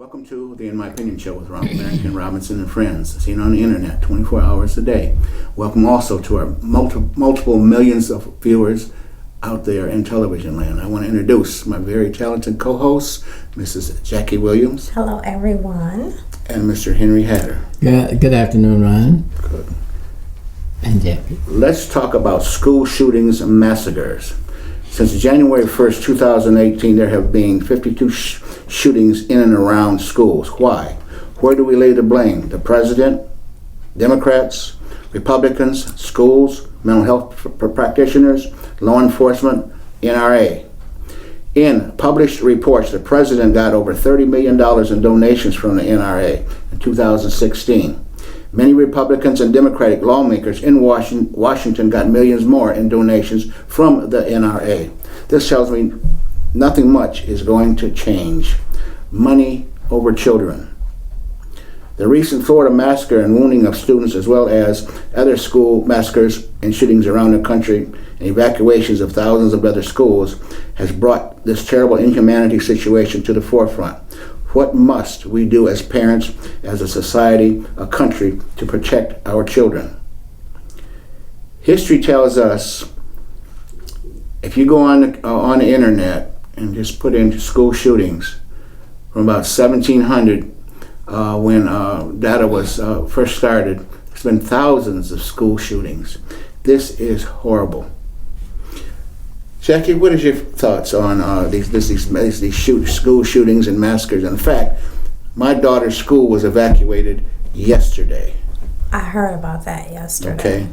Welcome to the In My Opinion Show with Ronald Barrington Robinson and friends, seen on the internet 24 hours a day. Welcome also to our multiple millions of viewers out there in television land. I want to introduce my very talented co-hosts, Mrs. Jackie Williams. Hello, everyone. And Mr. Henry Hatter. Good afternoon, Ryan. Good. And Jackie. Let's talk about school shootings and massacres. Since January 1st, 2018, there have been 52 shootings in and around schools. Why? Where do we lay the blame? The president, Democrats, Republicans, schools, mental health practitioners, law enforcement, NRA. In published reports, the president got over $30 million in donations from the NRA in 2016. Many Republicans and Democratic lawmakers in Washington got millions more in donations from the NRA. This tells me nothing much is going to change. Money over children. The recent Florida massacre and wounding of students, as well as other school massacres and shootings around the country and evacuations of thousands of other schools, has brought this terrible inhumanity situation to the forefront. What must we do as parents, as a society, a country, to protect our children? History tells us, if you go on the internet and just put in school shootings from about 1700, when data was first started, there's been thousands of school shootings. This is horrible. Jackie, what is your thoughts on these school shootings and massacres? In fact, my daughter's school was evacuated yesterday. I heard about that yesterday. Okay.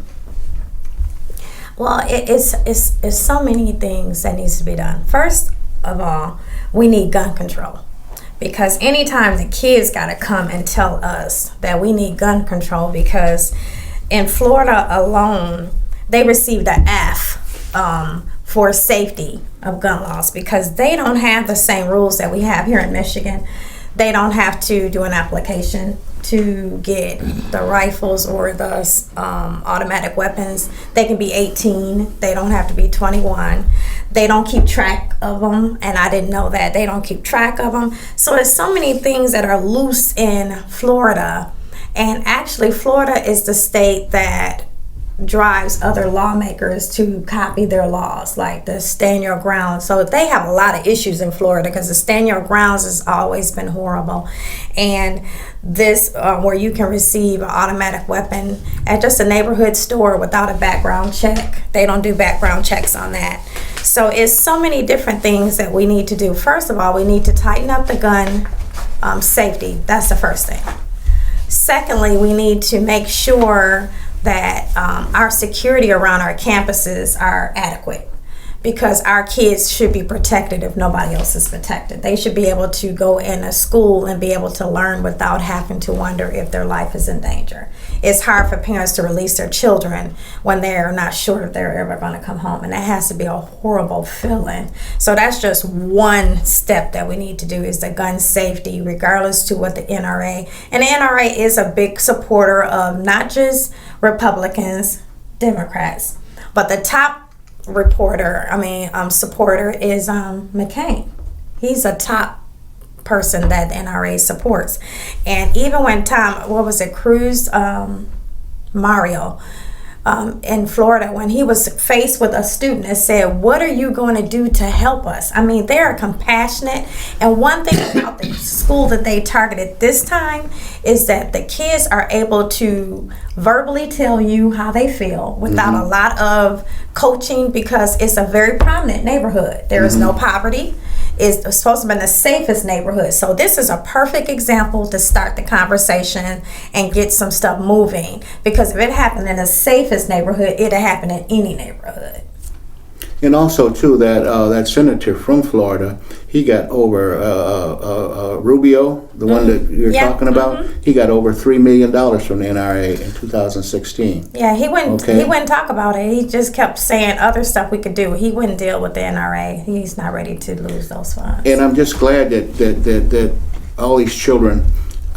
Well, it's so many things that needs to be done. First of all, we need gun control. Because anytime the kids got to come and tell us that we need gun control, because in Florida alone, they received an F for safety of gun laws, because they don't have the same rules that we have here in Michigan. They don't have to do an application to get the rifles or the automatic weapons. They can be 18. They don't have to be 21. They don't keep track of them, and I didn't know that. They don't keep track of them. So there's so many things that are loose in Florida, and actually Florida is the state that drives other lawmakers to copy their laws, like the stand your ground. So they have a lot of issues in Florida because the stand your grounds has always been horrible. And this, where you can receive an automatic weapon at just a neighborhood store without a background check. They don't do background checks on that. So it's so many different things that we need to do. First of all, we need to tighten up the gun safety. That's the first thing. Secondly, we need to make sure that our security around our campuses are adequate, because our kids should be protected if nobody else is protected. They should be able to go in a school and be able to learn without having to wonder if their life is in danger. It's hard for parents to release their children when they're not sure if they're ever going to come home, and that has to be a horrible feeling. So that's just one step that we need to do, is the gun safety, regardless to what the NRA. And the NRA is a big supporter of not just Republicans, Democrats, but the top supporter is McCain. He's a top person that the NRA supports. And even when Cruz Mario in Florida, when he was faced with a student and said, what are you going to do to help us? I mean, they're compassionate. And one thing about the school that they targeted this time is that the kids are able to verbally tell you how they feel without a lot of coaching, because it's a very prominent neighborhood. There is no poverty. It's supposed to be the safest neighborhood. So this is a perfect example to start the conversation and get some stuff moving. Because if it happened in the safest neighborhood, it'll happen in any neighborhood. And also, too, that senator from Florida, he got over, Rubio, the one that you're talking about, he got over $3 million from the NRA in 2016. Yeah, he wouldn't talk about it. He just kept saying other stuff we could do. He wouldn't deal with the NRA. He's not ready to lose those funds. And I'm just glad that all these children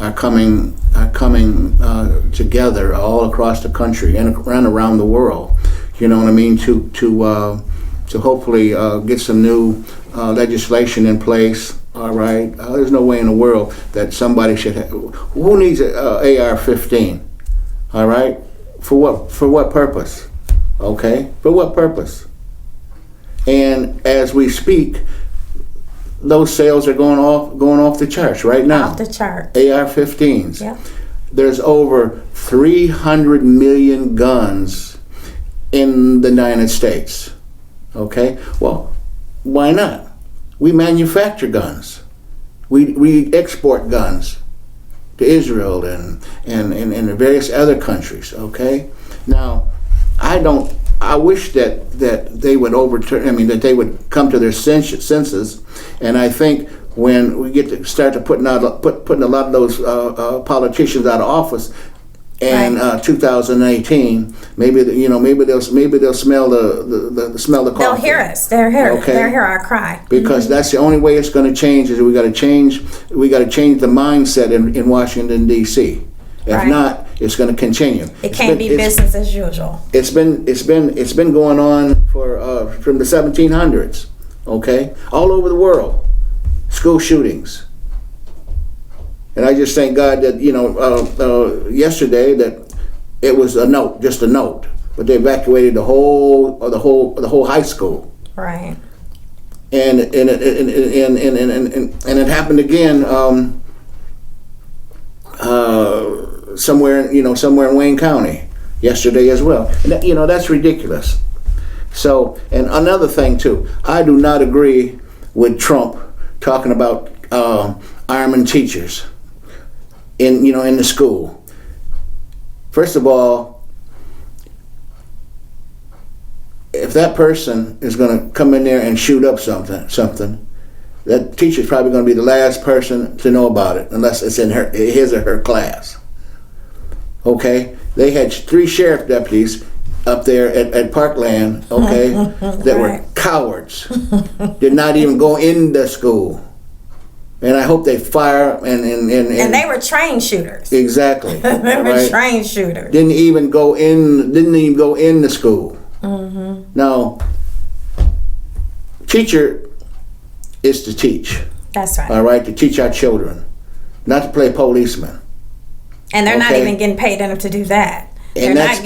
are coming together all across the country and around the world. You know what I mean? To hopefully get some new legislation in place All right, there's no way in the world that somebody should have. Who needs a AR-15? All right, for what? For what purpose? Okay, for what purpose? And as we speak, those sales are going off the charts right now. Off the chart. AR-15s. Yep. There's over 300 million guns in the United States. Okay, well, why not? We manufacture guns. We export guns to Israel and the various other countries. Okay, now I wish that they would overturn. I mean, that they would come to their senses, and I think when we get to start to putting a lot of those politicians out of office in 2018, maybe they'll smell the smell the coffee. They'll hear us. They'll hear our cry. Because that's the only way it's going to change. Is we got to change the mindset in Washington D.C. If not, it's going to continue. It can't be business as usual. It's been going on for from the 1700s. Okay, all over the world, school shootings. And I just thank God that yesterday that it was just a note, but they evacuated the whole high school. Right. And it happened again somewhere in Wayne County yesterday as well. And that's ridiculous. So, and another thing too, I do not agree with Trump talking about arming teachers in the school. First of all, if that person is going to come in there and shoot up something, that teacher's probably going to be the last person to know about it, unless it's in his or her class. Okay, they had 3 sheriff deputies up there at Parkland. Okay, that were cowards, did not even go into school. And I hope they fire and they were trained shooters. Exactly. They were trained shooters. Didn't even go into school. Mm-hmm. Now, teacher is to teach. That's right. All right, to teach our children, not to play policeman. And they're not even getting paid enough to do that. They're not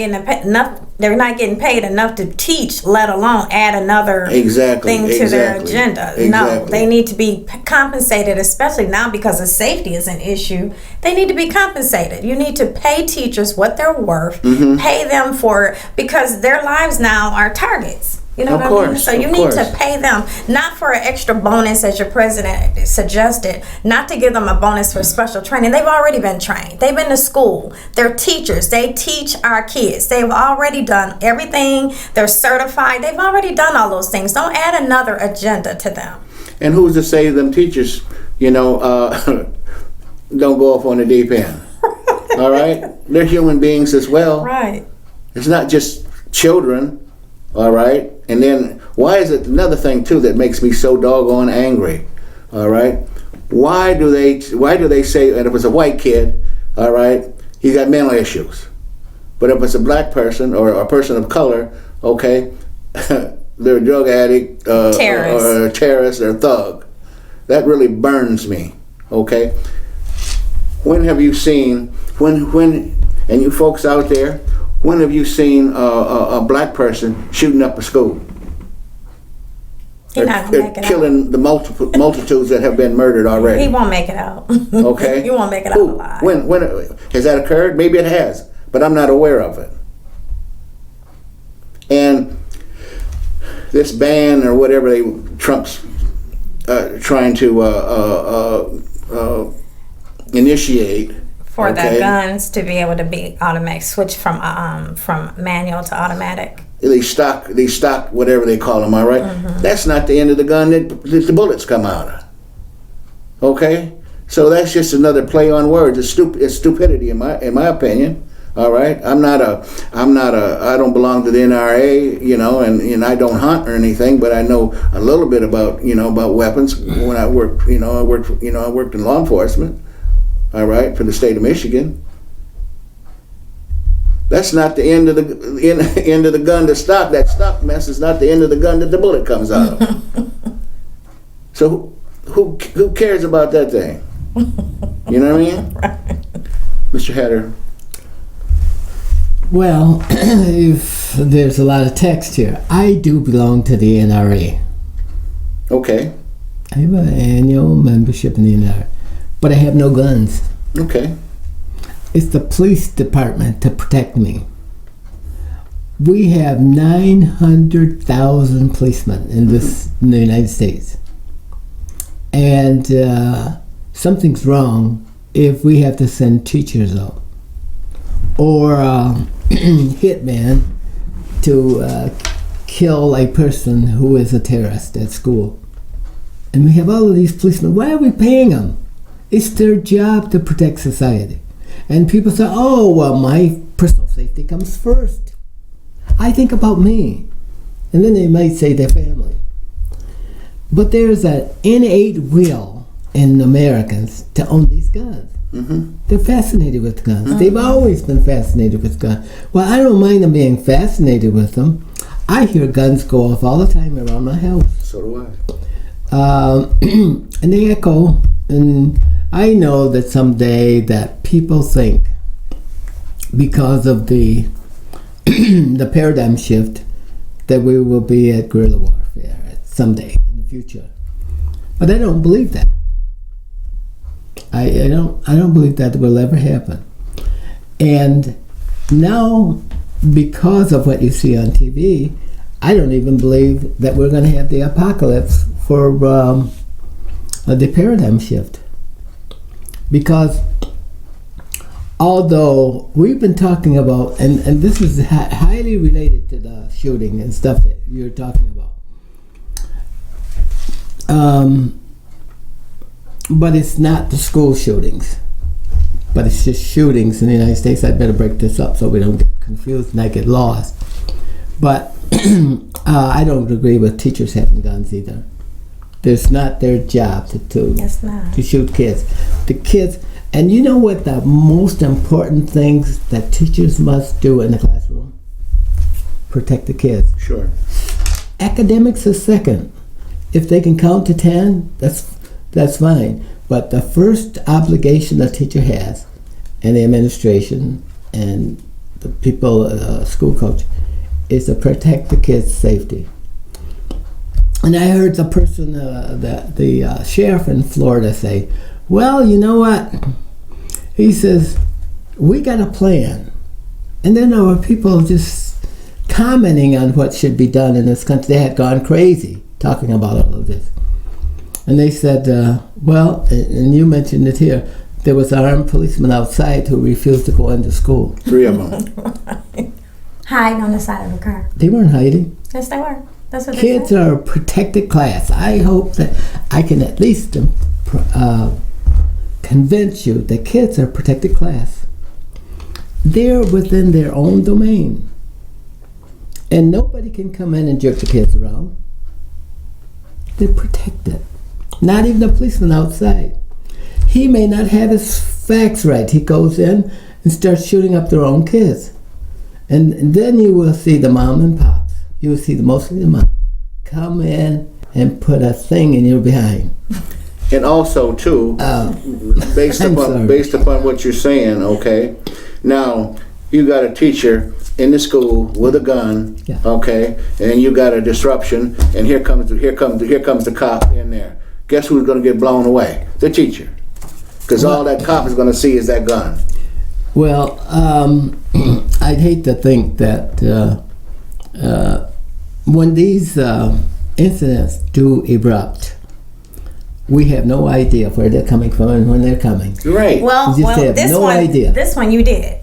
getting paid enough to teach, let alone add another thing to their agenda. No, they need to be compensated, especially now because of safety is an issue. They need to be compensated. You need to pay teachers what they're worth, pay them because their lives now are targets. You know what I mean? So you need to pay them, not for an extra bonus as your president suggested, not to give them a bonus for special training. They've already been trained. They've been to school. They're teachers. They teach our kids. They've already done everything. They're certified. They've already done all those things. Don't add another agenda to them. And who's to say them teachers, don't go off on the deep end? All right? They're human beings as well. Right. It's not just children. All right, and then why is it another thing too that makes me so doggone angry? All right, why do they say that if it's a white kid, all right, he's got mental issues, but if it's a black person or a person of color, okay, they're a drug addict, terrorist. or a terrorist or a thug. That really burns me. Okay, when have you seen and you folks out there? When have you seen a black person shooting up a school? They're killing the multitudes that have been murdered already. He won't make it out. Okay? He won't make it out alive. When has that occurred? Maybe it has, but I'm not aware of it. And this ban or whatever Trump's trying to initiate. For the guns to be able to be automatic, switch from manual to automatic. These stock, whatever they call them, all right? That's not the end of the gun that the bullets come out of. Okay, so that's just another play on words. It's stupidity in my opinion. All right, I don't belong to the NRA, and I don't hunt or anything, but I know a little bit about weapons. When I worked in law enforcement. All right, for the state of Michigan. That's not the end of the gun to stop. That stop mess is not the end of the gun that the bullet comes out of. So who cares about that thing? You know what I mean? Mr. Hatter. Well, if there's a lot of text here, I do belong to the NRA. Okay. I have an annual membership in the NRA, but I have no guns. Okay. It's the police department to protect me. We have 900,000 policemen in the United States. And something's wrong if we have to send teachers out or hitman to kill a person who is a terrorist at school. And we have all of these policemen. Why are we paying them? It's their job to protect society. And people say, oh, well, my personal safety comes first. I think about me. And then they might say their family. But there's an innate will in Americans to own these guns. Mm-hmm. They're fascinated with guns. They've always been fascinated with guns. Well, I don't mind them being fascinated with them. I hear guns go off all the time around my house. So do I. And they echo. And I know that someday that people think, because of the the paradigm shift, that we will be at guerrilla warfare someday in the future. But I don't believe that. I don't believe that will ever happen. And now, because of what you see on TV, I don't even believe that we're going to have the apocalypse for the paradigm shift. Because although we've been talking about, and this is highly related to the shooting and stuff that you're talking about, but it's not the school shootings, but it's just shootings in the United States. I'd better break this up so we don't get confused and I get lost. But I don't agree with teachers having guns either. It's not their job to shoot kids. The kids, and you know what the most important things that teachers must do in the classroom? Protect the kids. Sure. Academics is second. If they can count to 10, that's fine. But the first obligation a teacher has, and the administration and the people, school coach, is to protect the kids' safety. And I heard the person, the sheriff in Florida say, well, you know what? He says, we got a plan. And then there were people just commenting on what should be done in this country. They had gone crazy talking about all of this. And they said, well, and you mentioned it here, there was an armed policeman outside who refused to go into school. 3 of them. Hiding on the side of the car. They weren't hiding. Yes, they were. That's what Kids they said. are a protected class. I hope that I can at least convince you that kids are a protected class. They're within their own domain. And nobody can come in and jerk the kids around. They're protected. Not even the policeman outside. He may not have his facts right. He goes in and starts shooting up their own kids. And then you will see the mom and pops. You will see mostly the mom come in and put a thing in your behind. And also, too, based upon what you're saying, okay? Now, you got a teacher in the school with a gun, Yeah. okay? And you got a disruption, and here comes the cop in there. Guess who's going to get blown away? The teacher, because all that cop is going to see is that gun. Well, I'd hate to think that when these incidents do erupt, we have no idea where they're coming from and when they're coming. Right. Well, We just have this no one, idea. This one you did,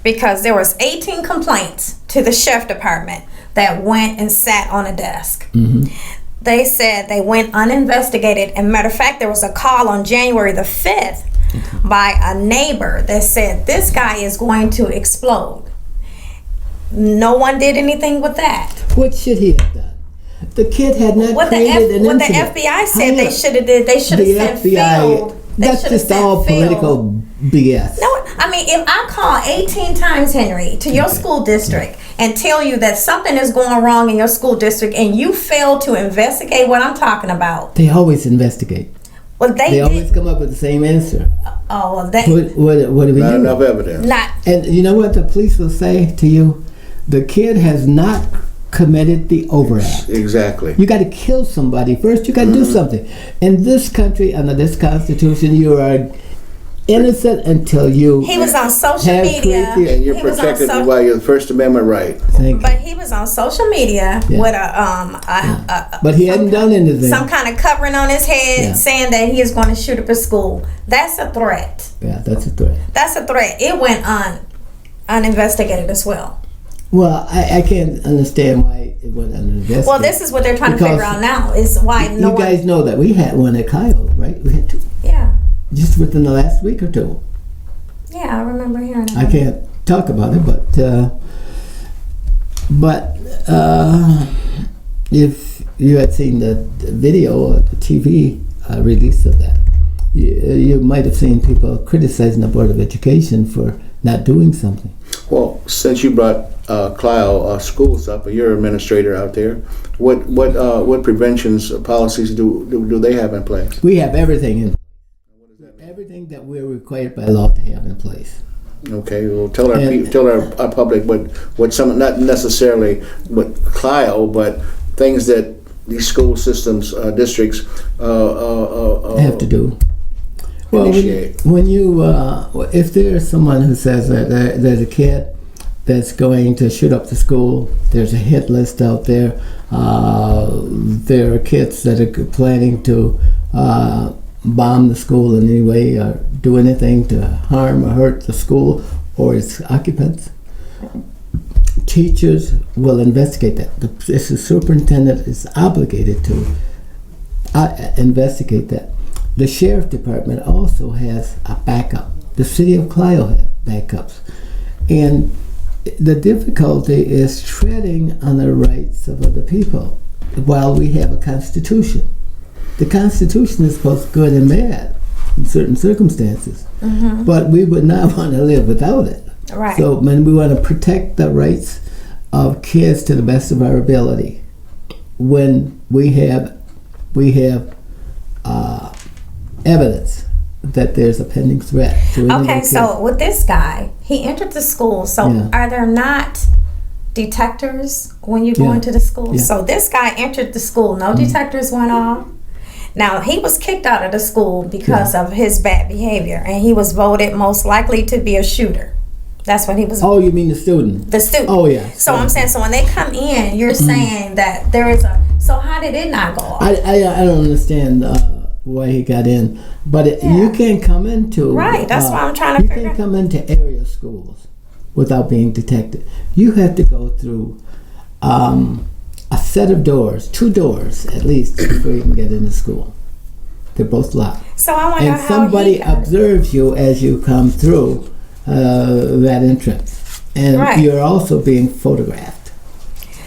because there was 18 complaints to the sheriff department that went and sat on a desk. Mm-hmm. They said they went uninvestigated. And matter of fact, there was a call on January the 5th by a neighbor that said this guy is going to explode. No one did anything with that. What should he have done? The kid had not created an What the incident. FBI said they should have did. They should have The sent FBI, field. They that's should have just sent all field. political BS. No, I mean, if I call 18 times, Henry, to your school district and tell you that something is going wrong in your school district and you fail to investigate what I'm talking about. They always investigate. Well, They always come up with the same answer. Oh, well, they. What do we Not do? enough evidence. Not. And you know what the police will say to you? The kid has not committed the overact. Exactly. You got to kill somebody first. You got to do something. In this country, under this Constitution, you are innocent until you. He was on social have media. created- And you're He was on protected so- by your First Amendment right. Thank But he was on social media Yeah. with a But he hadn't done anything. some kind of covering on his head, Yeah. saying that he is going to shoot up a school. That's a threat. Yeah, that's a threat. That's a threat. It went uninvestigated as well. Well, I can't understand why it went uninvestigated. Well, this is what they're trying to Because figure out now. Is why no you one. guys know that we had one at Kyle, right? We had two, Yeah, just within the last week or two. yeah, I remember hearing it. I can't talk about it, but if you had seen the video or the TV release of that, you might have seen people criticizing the Board of Education for not doing something. Well, since you brought Clio schools up, you're an administrator out there. What preventions policies do they have in place? We have everything in. Everything that we're required by law to have in place. Okay, well, tell our And- tell our public what some, not necessarily what Clio, but things that these school systems districts Have to do. Well, initiate. when you if there's someone who says that there's a kid that's going to shoot up the school, there's a hit list out there. There are kids that are planning to bomb the school in any way or do anything to harm or hurt the school or its occupants. Teachers will investigate that. The superintendent is obligated to investigate that. The sheriff department also has a backup. The city of Clio has backups. And the difficulty is treading on the rights of other people while we have a constitution. The Constitution is both good and bad in certain circumstances, but we would not want to live without it. Right. So when we want to protect the rights of kids to the best of our ability, when we have evidence that there's a pending threat to any of the Okay, kids. so with this guy, he entered the school. So Yeah. are there not detectors when you go Yeah. into the school? Yeah. So this guy entered the school. No detectors went off. Now, he was kicked out of the school because of his bad behavior, and he was voted most likely to be a shooter. That's what he was. Oh, you mean the student? The student. Oh, yeah. So I'm saying, so when they come in, you're saying that there is a. So how did it not go off? I don't understand why he got in, but Yeah. you can't come into Right, that's what I'm trying to you figure can't out. come into area schools without being detected. You have to go through a set of doors, 2 doors at least, before you can get into school. They're both locked, So I wonder and how somebody he got it. observes you as you come through that entrance, and Right. you're also being photographed.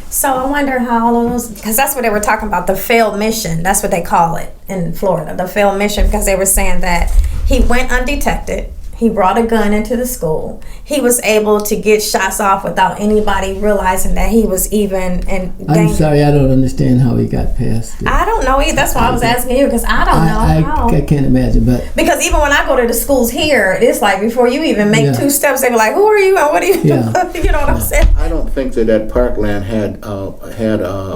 So I wonder how all of those, because that's what they were talking about, the failed mission. That's what they call it in Florida, the failed mission, because they were saying that he went undetected. He brought a gun into the school. He was able to get shots off without anybody realizing that he was even in I'm danger. sorry, I don't understand how he got past it. I don't know either. That's why I was asking you, because I don't know how. I can't imagine, but Because even when I go to the schools here, it's like before you even make Yeah. 2 steps, they be like, "Who are you and what are you Yeah. doing?" You know what I'm saying? I don't think that Parkland had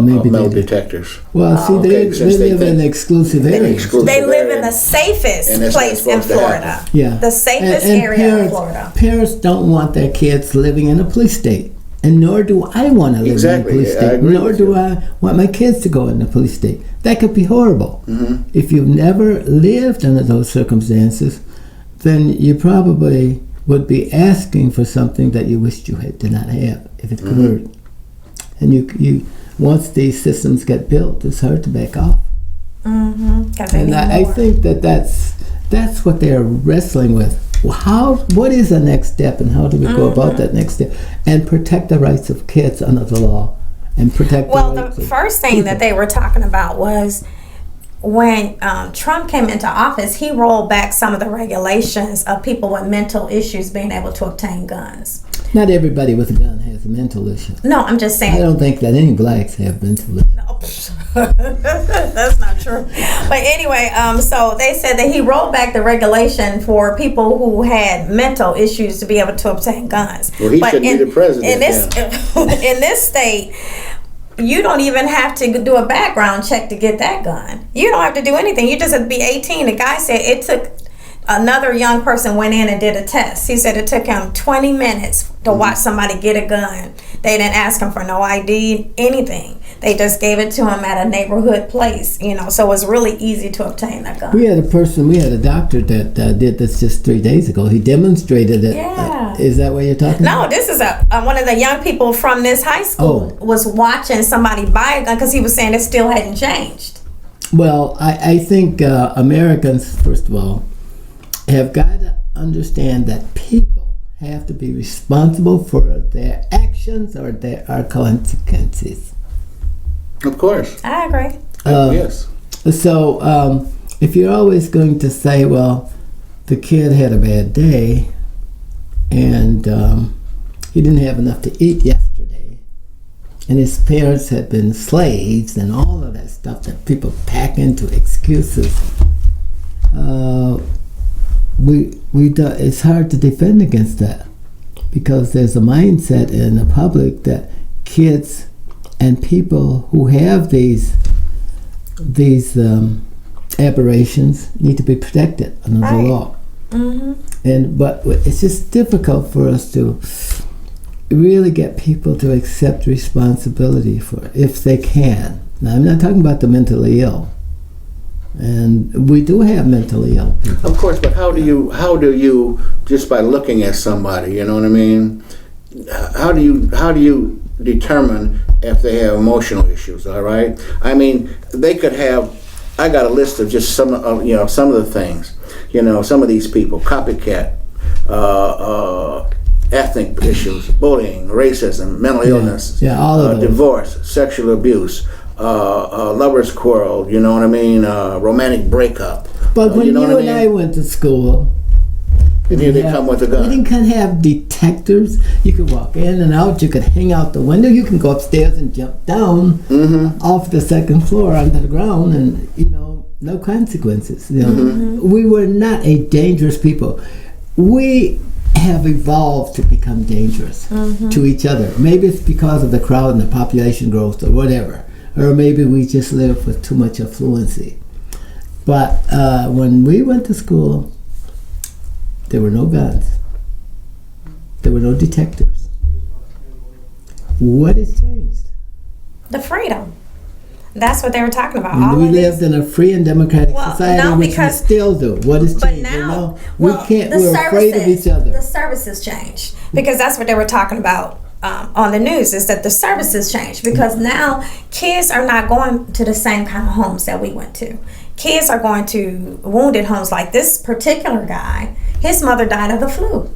Maybe metal they did. detectors. well, see, okay, they since they live in think- exclusive areas. exclusive. They live in And the safest and that's not place in supposed to Florida. happen. Yeah, The safest And area in parents, Florida. Parents don't want their kids living in a police state, and nor do I want to live Exactly, in a police I state. agree Nor with do you. I want my kids to go in a police state. That could be horrible. Mm-hmm. If you've never lived under those circumstances, then you probably would be asking for something that you wished you did not have if it Mm-hmm. occurred. And you once these systems get built, it's hard to back off. Because they And need I more. think that's what they're wrestling with. What is the next step, and how do we go about that next step, and protect the rights of kids under the law, and protect. Well, the rights the of first thing people. that they were talking about was when Trump came into office, he rolled back some of the regulations of people with mental issues being able to obtain guns. Not everybody with a gun has a mental issue. No, I'm just saying. I don't think that any blacks have mental issues. No, that's not true. But anyway, so they said that he rolled back the regulation for people who had mental issues to be able to obtain guns. Well, he shouldn't be the president. In this state, you don't even have to do a background check to get that gun. You don't have to do anything. You just have to be 18. The guy said it took. Another young person went in and did a test. He said it took him 20 minutes to watch somebody get a gun. They didn't ask him for no ID, anything. They just gave it to him at a neighborhood place, so it was really easy to obtain a gun. We had a doctor that did this just 3 days ago. He demonstrated it. Yeah. Is that what you're talking about? No, this is one of the young people from this high school was watching somebody buy a gun because he was saying it still hadn't changed. Well, I think Americans, first of all, have got to understand that people have to be responsible for their actions or their consequences. Of course. I agree. Yes. So if you're always going to say, well, the kid had a bad day and he didn't have enough to eat yesterday and his parents had been slaves and all of that stuff that people pack into excuses, it's hard to defend against that because there's a mindset in the public that kids and people who have these aberrations need to be protected under the law. Mm-hmm. But it's just difficult for us to really get people to accept responsibility for it if they can. Now, I'm not talking about the mentally ill. And we do have mentally ill people. Of course, but how do you just by looking at somebody, you know what I mean? How do you determine if they have emotional issues? All right. I mean, they could have. I got a list of just some of the things. Some of these people: copycat, ethnic issues, bullying, racism, mental illness, all of those. Divorce, sexual abuse. Lovers quarrel, you know what I mean? Romantic breakup. But when you and I went to school, here they come with a gun. We didn't have detectors. You could walk in and out. You could hang out the window. You can go upstairs and jump down off the second floor onto the ground, and no consequences. We were not a dangerous people. We have evolved to become dangerous to each other. Maybe it's because of the crowd and the population growth or whatever. Or maybe we just live with too much affluency. But when we went to school, there were no guns. There were no detectors. What has changed? The freedom. That's what they were talking about. We lived in a free and democratic society, which we still do. What has changed? Now, we're afraid of each other. The services changed because that's what they were talking about. On the news is that the services changed because now kids are not going to the same kind of homes that we went to. Kids are going to wounded homes. Like this particular guy, his mother died of the flu.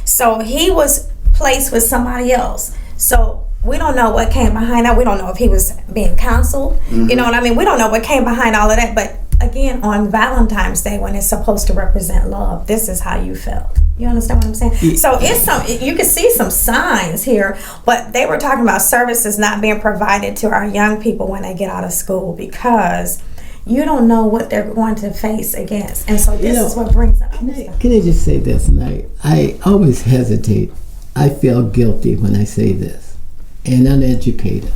So he was placed with somebody else. So we don't know what came behind that. We don't know if he was being counseled. You know what I mean? We don't know what came behind all of that. But again, on Valentine's Day, when it's supposed to represent love, this is how you felt. You understand what I'm saying? So you can see some signs here, but they were talking about services not being provided to our young people when they get out of school because you don't know what they're going to face against. And so this is what brings up. Can I just say this? And I always hesitate. I feel guilty when I say this and uneducated.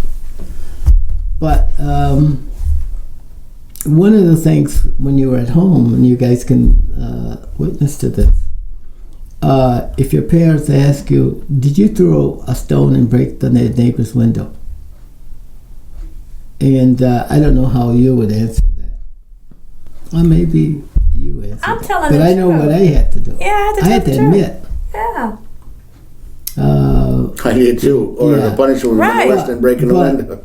But one of the things when you were at home, and you guys can witness to this, if your parents ask you, did you throw a stone and break the neighbor's window? And I don't know how you would answer that. Or maybe you answer I'm that. telling But the I know truth. what I had to do. Yeah, I had to admit. Yeah. I did too. Or the punishment was worse than breaking the window.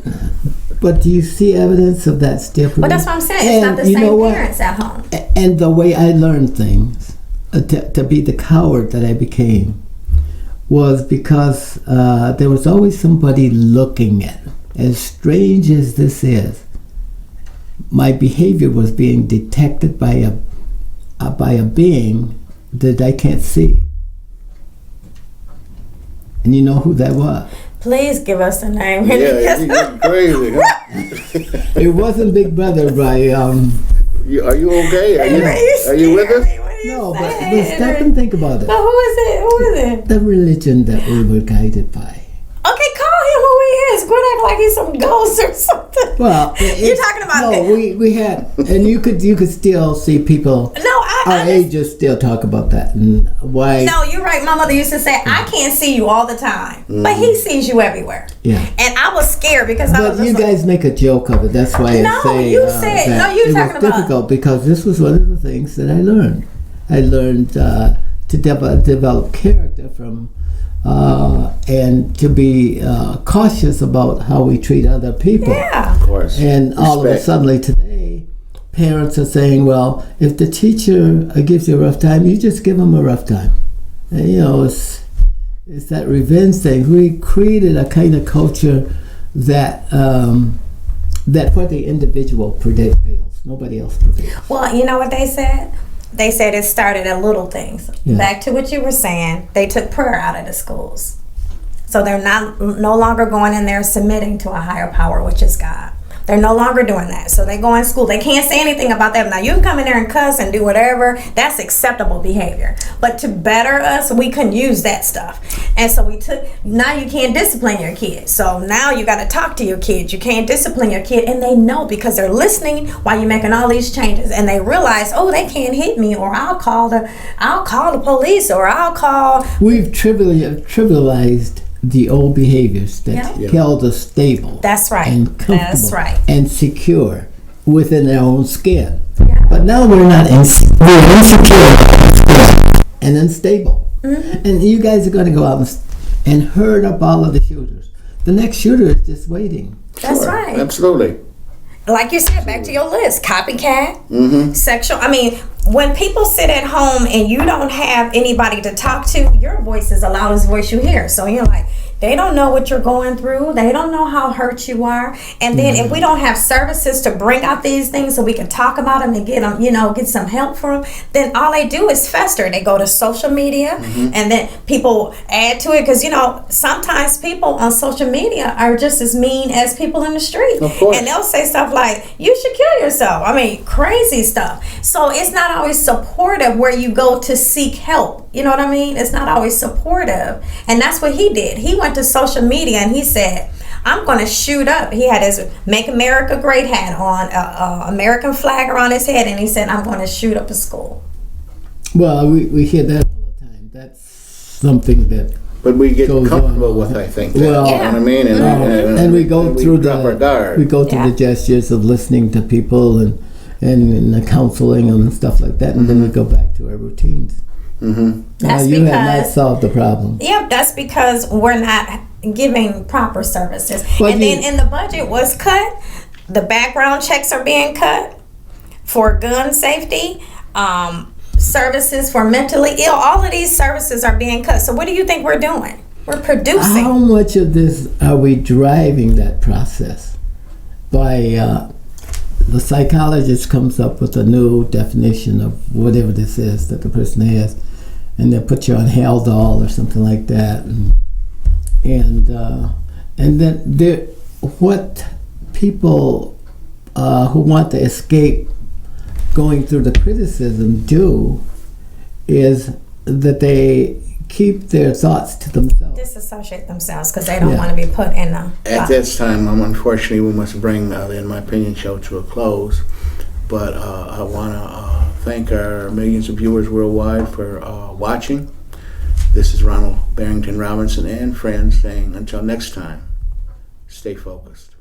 But do you see evidence of that still? But that's what I'm saying. It's not the same parents at home. And the way I learned things, to be the coward that I became, was because there was always somebody looking at me. As strange as this is, my behavior was being detected by a being that I can't see. And you know who that was? Please give us a name. Yeah, you're crazy. Huh? It wasn't Big Brother by Are you okay? Are you with us? no, but stop and think about it. But who is it? Who is it? The religion that we were guided by. Okay, call him who he is. Quit acting like he's some ghost or something. Well, you're talking about no. We had, and you could still see people. No, our ages still talk about that and why. No, you're right. My mother used to say, "I can't see you all the time, but he sees you everywhere." Yeah. And I was scared because I was. But you guys make a joke of it. That's why No, I say you said that no. You're it talking was about difficult because this was one of the things that I learned. I learned to develop character from. And to be cautious about how we treat other people. Yeah. Of course. And all of a sudden today, parents are saying, well, if the teacher gives you a rough time, you just give them a rough time. And, it's that revenge thing. We created a kind of culture that where the individual prevails. Nobody else prevails. Well, you know what they said? They said it started at little things. Yeah. Back to what you were saying, they took prayer out of the schools. So they're no longer going in there submitting to a higher power, which is God. They're no longer doing that. So they go in school. They can't say anything about that. Now, you can come in there and cuss and do whatever. That's acceptable behavior. But to better us, we couldn't use that stuff. And so now you can't discipline your kids. So now you got to talk to your kids. You can't discipline your kid. And they know because they're listening while you're making all these changes. And they realize, oh, they can't hit me, or I'll call the police, or I'll call. We've trivialized the old behaviors that held us stable. That's right. And comfortable. That's right. And secure within their own skin. Yeah. But now we're not we're insecure and unstable. Mm-hmm. And you guys are going to go out and herd up all of the shooters. The next shooter is just waiting. That's right. Absolutely. Like you said, back to your list, copycat, sexual. I mean, when people sit at home and you don't have anybody to talk to, your voice is the loudest voice you hear. So you're like, they don't know what you're going through. They don't know how hurt you are. And then if we don't have services to bring out these things so we can talk about them and get them, get some help for them, then all they do is fester. They go to social media and then people add to it because, sometimes people on social media are just as mean as people in the street. Of course. And they'll say stuff like, you should kill yourself. I mean, crazy stuff. So it's not always supportive where you go to seek help. You know what I mean? It's not always supportive. And that's what he did. He went to social media and he said, I'm going to shoot up. He had his Make America Great hat on, American flag around his head, and he said, I'm going to shoot up a school. Well, we hear that all the time. That's something that But we get comfortable with, I think. That, well, you know what I mean? And we go through the the gestures of listening to people and the counseling and stuff like that, and then we go back to our routines. That's you because have not solved the problem. Yep, that's because we're not giving proper services. But then the budget was cut. The background checks are being cut for gun safety. Services for mentally ill. All of these services are being cut. So what do you think we're doing? We're producing. How much of this are we driving that process by? The psychologist comes up with a new definition of whatever this is that the person has, and they'll put you on Haldol or something like that, and then what people who want to escape going through the criticism do is that they keep their thoughts to themselves. Disassociate themselves because they don't want to be put in a... At this time, unfortunately, we must bring the In My Opinion show to a close. But I want to thank our millions of viewers worldwide for watching. This is Ronald Barrington Robinson and friends saying until next time, stay focused.